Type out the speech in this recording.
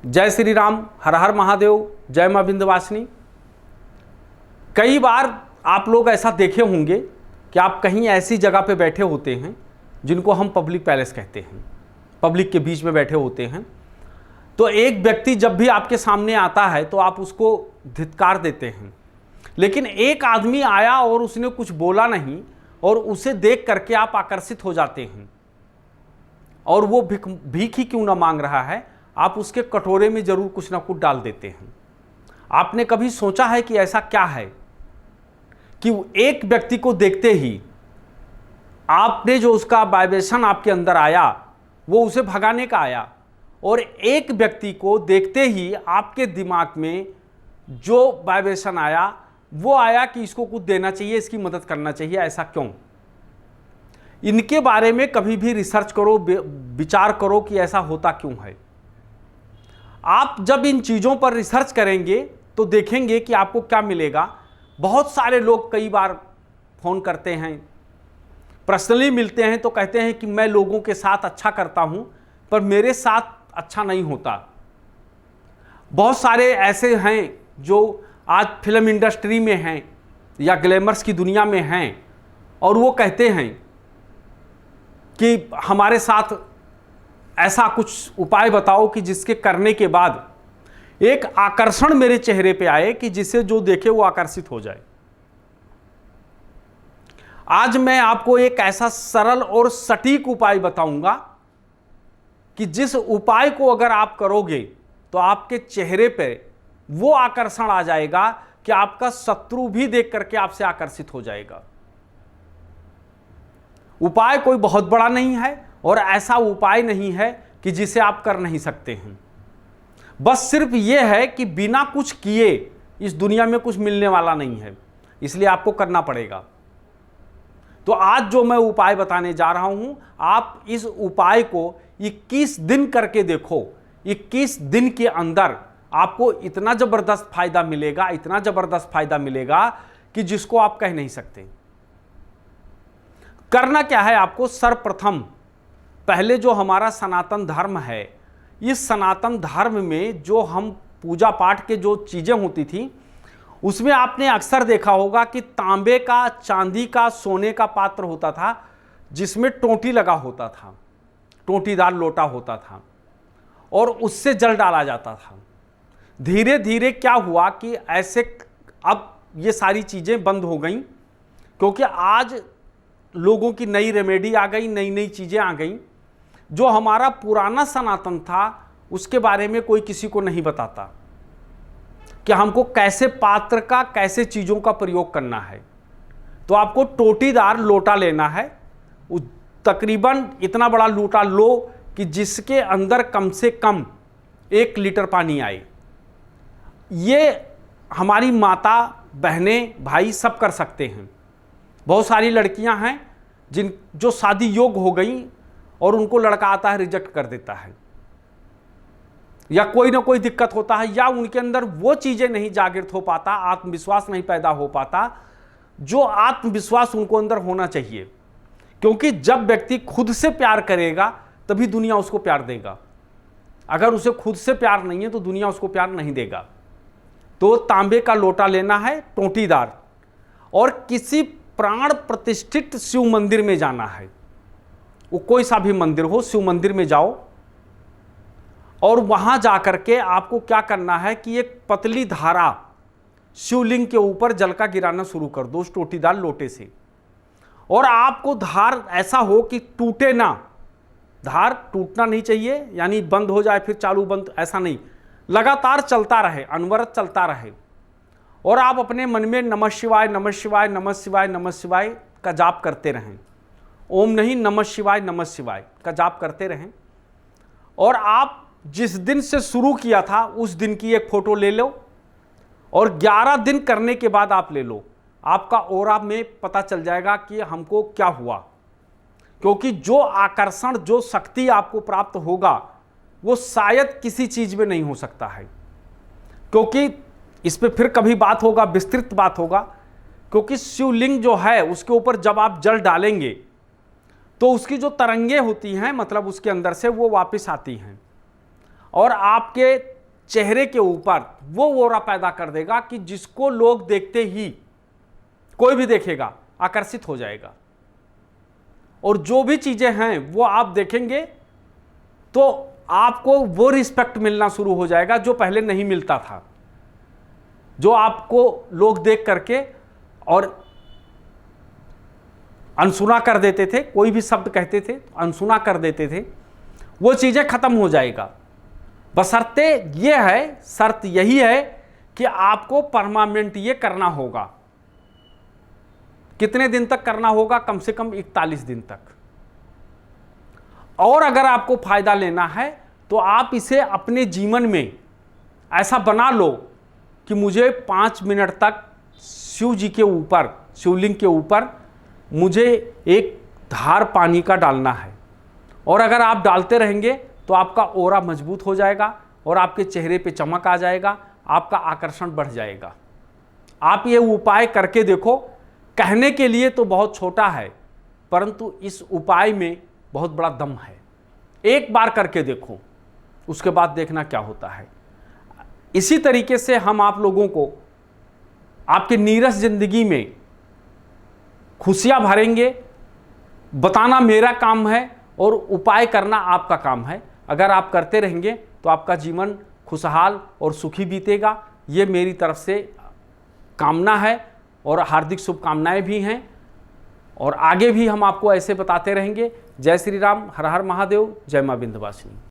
जय श्री राम, हर हर महादेव, जय मां विंध्यवासिनी। कई बार आप लोग ऐसा देखे होंगे कि आप कहीं ऐसी जगह पे बैठे होते हैं जिनको हम पब्लिक पैलेस कहते हैं, पब्लिक के बीच में बैठे होते हैं। तो एक व्यक्ति जब भी आपके सामने आता है तो आप उसको धिक्कार देते हैं, लेकिन एक आदमी आया और उसने कुछ बोला नहीं और उसे देख करके आप आकर्षित हो जाते हैं। और वो भीख ही क्यों ना मांग रहा है, आप उसके कटोरे में जरूर कुछ ना कुछ डाल देते हैं। आपने कभी सोचा है कि ऐसा क्या है कि एक व्यक्ति को देखते ही आपने जो उसका वाइब्रेशन आपके अंदर आया वो उसे भगाने का आया, और एक व्यक्ति को देखते ही आपके दिमाग में जो वाइब्रेशन आया वो आया कि इसको कुछ देना चाहिए, इसकी मदद करना चाहिए। ऐसा क्यों? इनके बारे में कभी भी रिसर्च करो, विचार करो कि ऐसा होता क्यों है। आप जब इन चीज़ों पर रिसर्च करेंगे तो देखेंगे कि आपको क्या मिलेगा। बहुत सारे लोग कई बार फ़ोन करते हैं, पर्सनली मिलते हैं तो कहते हैं कि मैं लोगों के साथ अच्छा करता हूं पर मेरे साथ अच्छा नहीं होता। बहुत सारे ऐसे हैं जो आज फिल्म इंडस्ट्री में हैं या ग्लैमर्स की दुनिया में हैं और वो कहते हैं कि हमारे साथ ऐसा कुछ उपाय बताओ कि जिसके करने के बाद एक आकर्षण मेरे चेहरे पे आए कि जिसे जो देखे वो आकर्षित हो जाए। आज मैं आपको एक ऐसा सरल और सटीक उपाय बताऊंगा कि जिस उपाय को अगर आप करोगे तो आपके चेहरे पे वो आकर्षण आ जाएगा कि आपका शत्रु भी देख करके आपसे आकर्षित हो जाएगा। उपाय कोई बहुत बड़ा नहीं है और ऐसा उपाय नहीं है कि जिसे आप कर नहीं सकते हैं। बस सिर्फ यह है कि बिना कुछ किए इस दुनिया में कुछ मिलने वाला नहीं है, इसलिए आपको करना पड़ेगा। तो आज जो मैं उपाय बताने जा रहा हूं, आप इस उपाय को 21 दिन करके देखो। 21 दिन के अंदर आपको इतना जबरदस्त फायदा मिलेगा, इतना जबरदस्त फायदा मिलेगा कि जिसको आप कह नहीं सकते। करना क्या है आपको? सर्वप्रथम पहले जो हमारा सनातन धर्म है, इस सनातन धर्म में जो हम पूजा पाठ के जो चीजें होती थी उसमें आपने अक्सर देखा होगा कि तांबे का, चांदी का, सोने का पात्र होता था जिसमें टोंटी लगा होता था, टोंटीदार लोटा होता था और उससे जल डाला जाता था। धीरे धीरे क्या हुआ कि ऐसे अब ये सारी चीजें बंद हो गई, क्योंकि आज लोगों की नई रेमेडी आ गई, नई नई चीजें आ गई। जो हमारा पुराना सनातन था उसके बारे में कोई किसी को नहीं बताता कि हमको कैसे पात्र का, कैसे चीजों का प्रयोग करना है। तो आपको टोटीदार लोटा लेना है, तकरीबन इतना बड़ा लोटा लो कि जिसके अंदर कम से कम 1 लीटर पानी आए। ये हमारी माता, बहनें, भाई सब कर सकते हैं। बहुत सारी लड़कियां हैं जो शादी योग्य हो गई और उनको लड़का आता है रिजेक्ट कर देता है, या कोई ना कोई दिक्कत होता है, या उनके अंदर वो चीजें नहीं जागृत हो पाता, आत्मविश्वास नहीं पैदा हो पाता जो आत्मविश्वास उनको अंदर होना चाहिए। क्योंकि जब व्यक्ति खुद से प्यार करेगा तभी दुनिया उसको प्यार देगा। अगर उसे खुद से प्यार नहीं है तो दुनिया उसको प्यार नहीं देगा। तो तांबे का लोटा लेना है, टोंटीदार, और किसी प्राण प्रतिष्ठित शिव मंदिर में जाना है। वो कोई सा भी मंदिर हो, शिव मंदिर में जाओ और वहां जाकर के आपको क्या करना है कि एक पतली धारा शिवलिंग के ऊपर जल का गिराना शुरू कर दो उस टोटीदार लोटे से। और आपको धार ऐसा हो कि टूटे ना, धार टूटना नहीं चाहिए, यानी बंद हो जाए फिर चालू बंद, ऐसा नहीं, लगातार चलता रहे, अनवरत चलता रहे। और आप अपने मन में नमः शिवाय, नमः शिवाय, नमः शिवाय, नमः शिवाय का जाप करते रहें। ओम नहीं, नमः शिवाय, नमः शिवाय का जाप करते रहें। और आप जिस दिन से शुरू किया था उस दिन की एक फोटो ले लो और 11 दिन करने के बाद आप ले लो। आपका ऑरा में पता चल जाएगा कि हमको क्या हुआ। क्योंकि जो आकर्षण, जो शक्ति आपको प्राप्त होगा वो शायद किसी चीज में नहीं हो सकता है। क्योंकि इस पे फिर कभी बात होगा, विस्तृत बात होगा। क्योंकि शिवलिंग जो है उसके ऊपर जब आप जल डालेंगे तो उसकी जो तरंगे होती हैं, मतलब उसके अंदर से वो वापस आती हैं। और आपके चेहरे के ऊपर वो ऑरा पैदा कर देगा कि जिसको लोग देखते ही, कोई भी देखेगा, आकर्षित हो जाएगा। और जो भी चीजें हैं वो आप देखेंगे तो आपको वो रिस्पेक्ट मिलना शुरू हो जाएगा जो पहले नहीं मिलता था। जो आपको लोग देख करके और अनसुना कर देते थे, कोई भी शब्द कहते थे अनसुना कर देते थे, वो चीजें खत्म हो जाएगा। बशर्ते ये है, शर्त यही है कि आपको परमानेंट ये करना होगा। कितने दिन तक करना होगा? कम से कम 41 दिन तक। और अगर आपको फायदा लेना है तो आप इसे अपने जीवन में ऐसा बना लो कि मुझे 5 मिनट तक शिव जी के ऊपर, शिवलिंग के ऊपर मुझे एक धार पानी का डालना है। और अगर आप डालते रहेंगे तो आपका ऑरा मजबूत हो जाएगा और आपके चेहरे पे चमक आ जाएगा, आपका आकर्षण बढ़ जाएगा। आप ये उपाय करके देखो। कहने के लिए तो बहुत छोटा है, परंतु इस उपाय में बहुत बड़ा दम है। एक बार करके देखो, उसके बाद देखना क्या होता है। इसी तरीके से हम आप लोगों को आपके नीरस जिंदगी में खुशियां भरेंगे। बताना मेरा काम है और उपाय करना आपका काम है। अगर आप करते रहेंगे तो आपका जीवन खुशहाल और सुखी बीतेगा। ये मेरी तरफ से कामना है और हार्दिक शुभकामनाएं भी हैं। और आगे भी हम आपको ऐसे बताते रहेंगे। जय श्री राम, हर हर महादेव, जय मां विंध्यवासिनी।